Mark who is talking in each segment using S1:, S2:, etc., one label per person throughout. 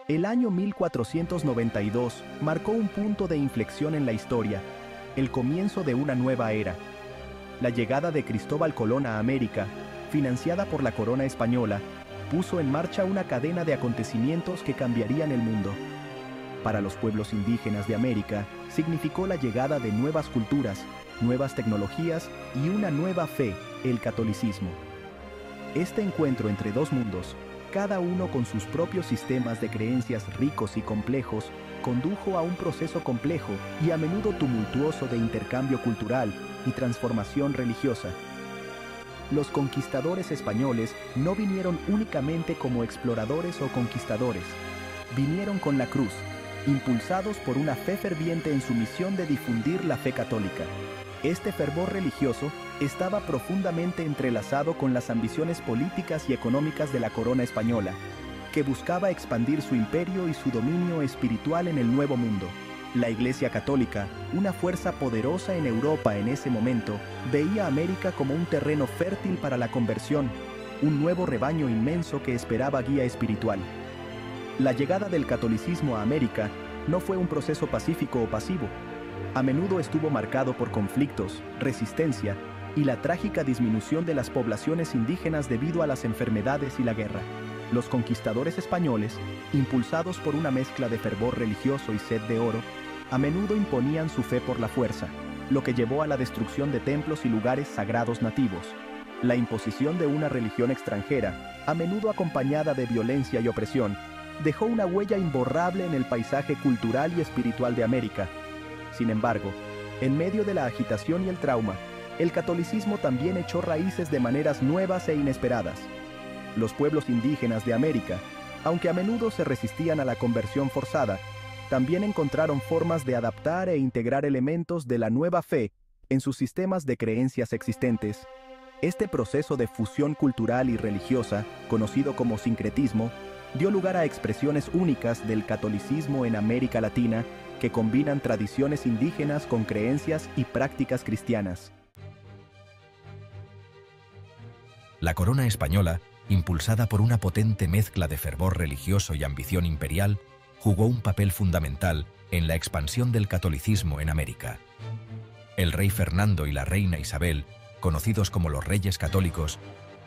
S1: El año 1492 marcó un punto de inflexión en la historia, el comienzo de una nueva era. La llegada de Cristóbal Colón a América, financiada por la corona española, puso en marcha una cadena de acontecimientos que cambiarían el mundo. Para los pueblos indígenas de América, significó la llegada de nuevas culturas, nuevas tecnologías y una nueva fe, el catolicismo. Este encuentro entre dos mundos, cada uno con sus propios sistemas de creencias ricos y complejos, condujo a un proceso complejo y a menudo tumultuoso de intercambio cultural y transformación religiosa. Los conquistadores españoles no vinieron únicamente como exploradores o conquistadores, vinieron con la cruz, impulsados por una fe ferviente en su misión de difundir la fe católica. Este fervor religioso estaba profundamente entrelazado con las ambiciones políticas y económicas de la corona española, que buscaba expandir su imperio y su dominio espiritual en el Nuevo Mundo. La Iglesia Católica, una fuerza poderosa en Europa en ese momento, veía a América como un terreno fértil para la conversión, un nuevo rebaño inmenso que esperaba guía espiritual. La llegada del catolicismo a América no fue un proceso pacífico o pasivo. A menudo estuvo marcado por conflictos, resistencia y la trágica disminución de las poblaciones indígenas debido a las enfermedades y la guerra. Los conquistadores españoles, impulsados por una mezcla de fervor religioso y sed de oro, a menudo imponían su fe por la fuerza, lo que llevó a la destrucción de templos y lugares sagrados nativos. La imposición de una religión extranjera, a menudo acompañada de violencia y opresión, dejó una huella imborrable en el paisaje cultural y espiritual de América. Sin embargo, en medio de la agitación y el trauma, el catolicismo también echó raíces de maneras nuevas e inesperadas. Los pueblos indígenas de América, aunque a menudo se resistían a la conversión forzada, también encontraron formas de adaptar e integrar elementos de la nueva fe en sus sistemas de creencias existentes. Este proceso de fusión cultural y religiosa, conocido como sincretismo, dio lugar a expresiones únicas del catolicismo en América Latina que combinan tradiciones indígenas con creencias y prácticas cristianas.
S2: La corona española, impulsada por una potente mezcla de fervor religioso y ambición imperial, jugó un papel fundamental en la expansión del catolicismo en América. El rey Fernando y la reina Isabel, conocidos como los Reyes Católicos,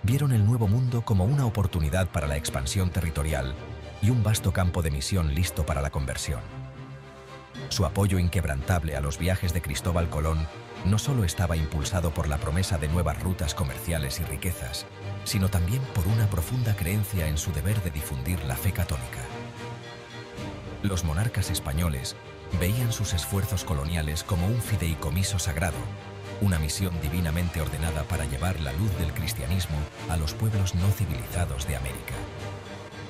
S2: vieron el Nuevo Mundo como una oportunidad para la expansión territorial y un vasto campo de misión listo para la conversión. Su apoyo inquebrantable a los viajes de Cristóbal Colón no solo estaba impulsado por la promesa de nuevas rutas comerciales y riquezas, sino también por una profunda creencia en su deber de difundir la fe católica. Los monarcas españoles veían sus esfuerzos coloniales como un fideicomiso sagrado, una misión divinamente ordenada para llevar la luz del cristianismo a los pueblos no civilizados de América.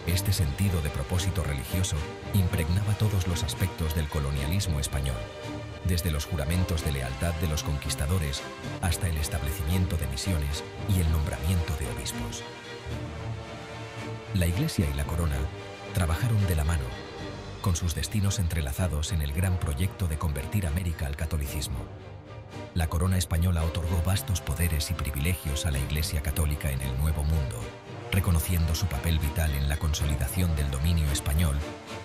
S2: Este sentido de propósito religioso impregnaba todos los aspectos del colonialismo español, desde los juramentos de lealtad de los conquistadores hasta el establecimiento de misiones y el nombramiento de obispos. La Iglesia y la corona trabajaron de la mano, con sus destinos entrelazados en el gran proyecto de convertir América al catolicismo. La corona española otorgó vastos poderes y privilegios a la Iglesia católica en el Nuevo Mundo, reconociendo su papel vital en la consolidación del dominio español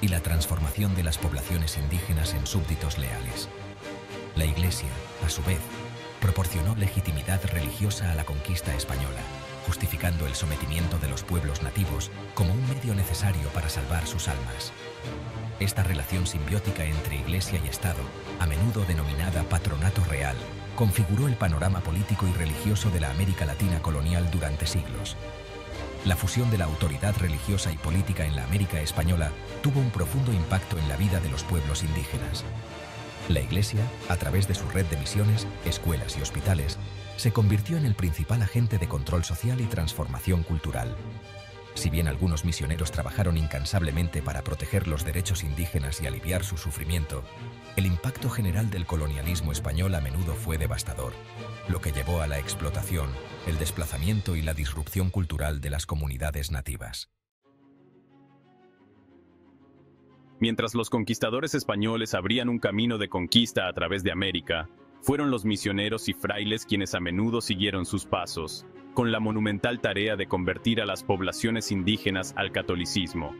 S2: y la transformación de las poblaciones indígenas en súbditos leales. La Iglesia, a su vez, proporcionó legitimidad religiosa a la conquista española, justificando el sometimiento de los pueblos nativos como un medio necesario para salvar sus almas. Esta relación simbiótica entre Iglesia y Estado, a menudo denominada patronato real, configuró el panorama político y religioso de la América Latina colonial durante siglos. La fusión de la autoridad religiosa y política en la América española tuvo un profundo impacto en la vida de los pueblos indígenas. La Iglesia, a través de su red de misiones, escuelas y hospitales, se convirtió en el principal agente de control social y transformación cultural. Si bien algunos misioneros trabajaron incansablemente para proteger los derechos indígenas y aliviar su sufrimiento, el impacto general del colonialismo español a menudo fue devastador, lo que llevó a la explotación, el desplazamiento y la disrupción cultural de las comunidades nativas.
S3: Mientras los conquistadores españoles abrían un camino de conquista a través de América, fueron los misioneros y frailes quienes a menudo siguieron sus pasos, con la monumental tarea de convertir a las poblaciones indígenas al catolicismo.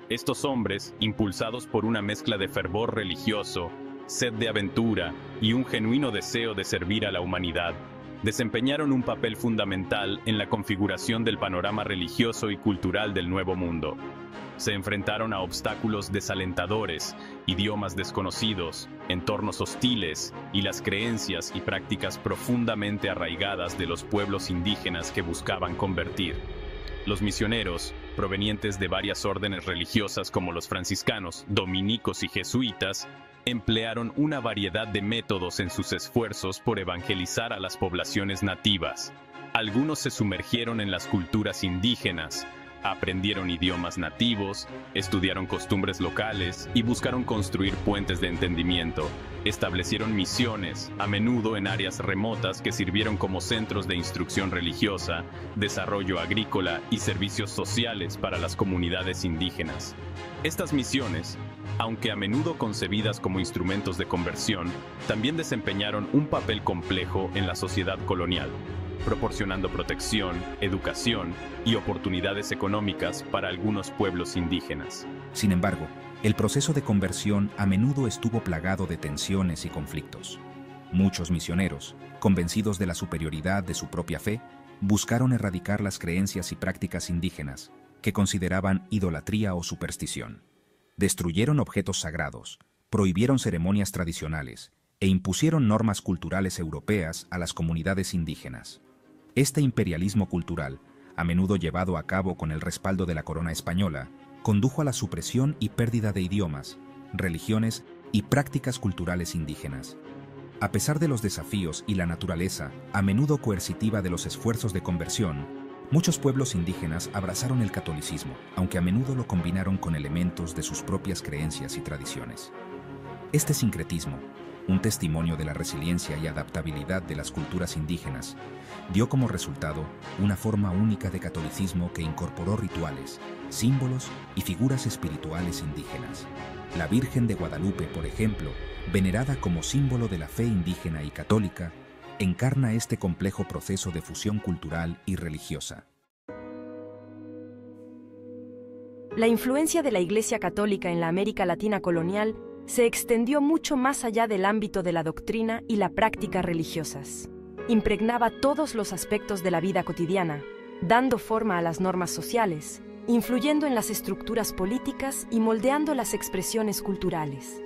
S3: Estos hombres, impulsados por una mezcla de fervor religioso, sed de aventura y un genuino deseo de servir a la humanidad, desempeñaron un papel fundamental en la configuración del panorama religioso y cultural del Nuevo Mundo. Se enfrentaron a obstáculos desalentadores, idiomas desconocidos, entornos hostiles y las creencias y prácticas profundamente arraigadas de los pueblos indígenas que buscaban convertir. Los misioneros, provenientes de varias órdenes religiosas como los franciscanos, dominicos y jesuitas, emplearon una variedad de métodos en sus esfuerzos por evangelizar a las poblaciones nativas. Algunos se sumergieron en las culturas indígenas, aprendieron idiomas nativos, estudiaron costumbres locales y buscaron construir puentes de entendimiento. Establecieron misiones, a menudo en áreas remotas que sirvieron como centros de instrucción religiosa, desarrollo agrícola y servicios sociales para las comunidades indígenas. Estas misiones, aunque a menudo concebidas como instrumentos de conversión, también desempeñaron un papel complejo en la sociedad colonial, proporcionando protección, educación y oportunidades económicas para algunos pueblos indígenas.
S2: Sin embargo, el proceso de conversión a menudo estuvo plagado de tensiones y conflictos. Muchos misioneros, convencidos de la superioridad de su propia fe, buscaron erradicar las creencias y prácticas indígenas, que consideraban idolatría o superstición. Destruyeron objetos sagrados, prohibieron ceremonias tradicionales e impusieron normas culturales europeas a las comunidades indígenas. Este imperialismo cultural, a menudo llevado a cabo con el respaldo de la corona española, condujo a la supresión y pérdida de idiomas, religiones y prácticas culturales indígenas. A pesar de los desafíos y la naturaleza, a menudo coercitiva de los esfuerzos de conversión, muchos pueblos indígenas abrazaron el catolicismo, aunque a menudo lo combinaron con elementos de sus propias creencias y tradiciones. Este sincretismo, un testimonio de la resiliencia y adaptabilidad de las culturas indígenas, dio como resultado una forma única de catolicismo que incorporó rituales, símbolos y figuras espirituales indígenas. La Virgen de Guadalupe, por ejemplo, venerada como símbolo de la fe indígena y católica, encarna este complejo proceso de fusión cultural y religiosa.
S4: La influencia de la Iglesia Católica en la América Latina colonial se extendió mucho más allá del ámbito de la doctrina y la práctica religiosas. Impregnaba todos los aspectos de la vida cotidiana, dando forma a las normas sociales, influyendo en las estructuras políticas y moldeando las expresiones culturales.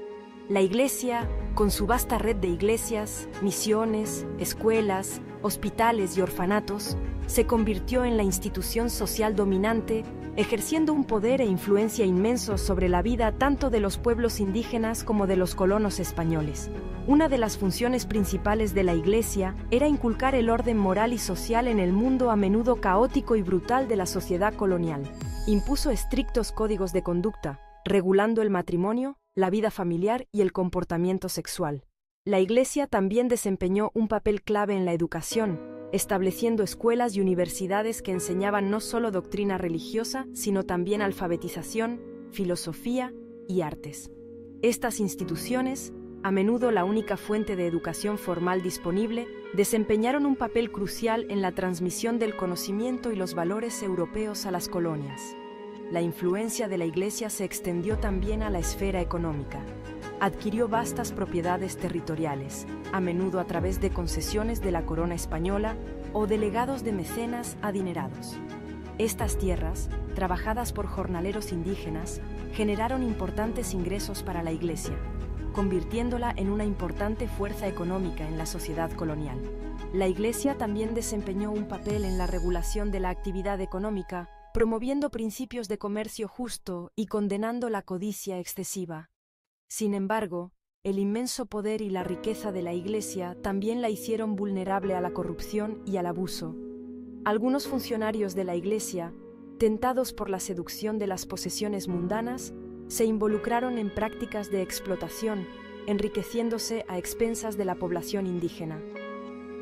S4: La Iglesia, con su vasta red de iglesias, misiones, escuelas, hospitales y orfanatos, se convirtió en la institución social dominante, ejerciendo un poder e influencia inmensos sobre la vida tanto de los pueblos indígenas como de los colonos españoles. Una de las funciones principales de la Iglesia era inculcar el orden moral y social en el mundo a menudo caótico y brutal de la sociedad colonial. Impuso estrictos códigos de conducta, regulando el matrimonio, la vida familiar y el comportamiento sexual. La Iglesia también desempeñó un papel clave en la educación, estableciendo escuelas y universidades que enseñaban no solo doctrina religiosa, sino también alfabetización, filosofía y artes. Estas instituciones, a menudo la única fuente de educación formal disponible, desempeñaron un papel crucial en la transmisión del conocimiento y los valores europeos a las colonias. La influencia de la Iglesia se extendió también a la esfera económica. Adquirió vastas propiedades territoriales, a menudo a través de concesiones de la corona española o de legados de mecenas adinerados. Estas tierras, trabajadas por jornaleros indígenas, generaron importantes ingresos para la Iglesia, convirtiéndola en una importante fuerza económica en la sociedad colonial. La Iglesia también desempeñó un papel en la regulación de la actividad económica, promoviendo principios de comercio justo y condenando la codicia excesiva. Sin embargo, el inmenso poder y la riqueza de la Iglesia también la hicieron vulnerable a la corrupción y al abuso. Algunos funcionarios de la Iglesia, tentados por la seducción de las posesiones mundanas, se involucraron en prácticas de explotación, enriqueciéndose a expensas de la población indígena.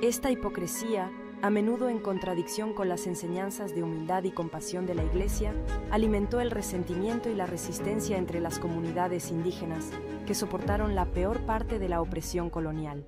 S4: Esta hipocresía, a menudo en contradicción con las enseñanzas de humildad y compasión de la Iglesia, alimentó el resentimiento y la resistencia entre las comunidades indígenas, que soportaron la peor parte de la opresión colonial.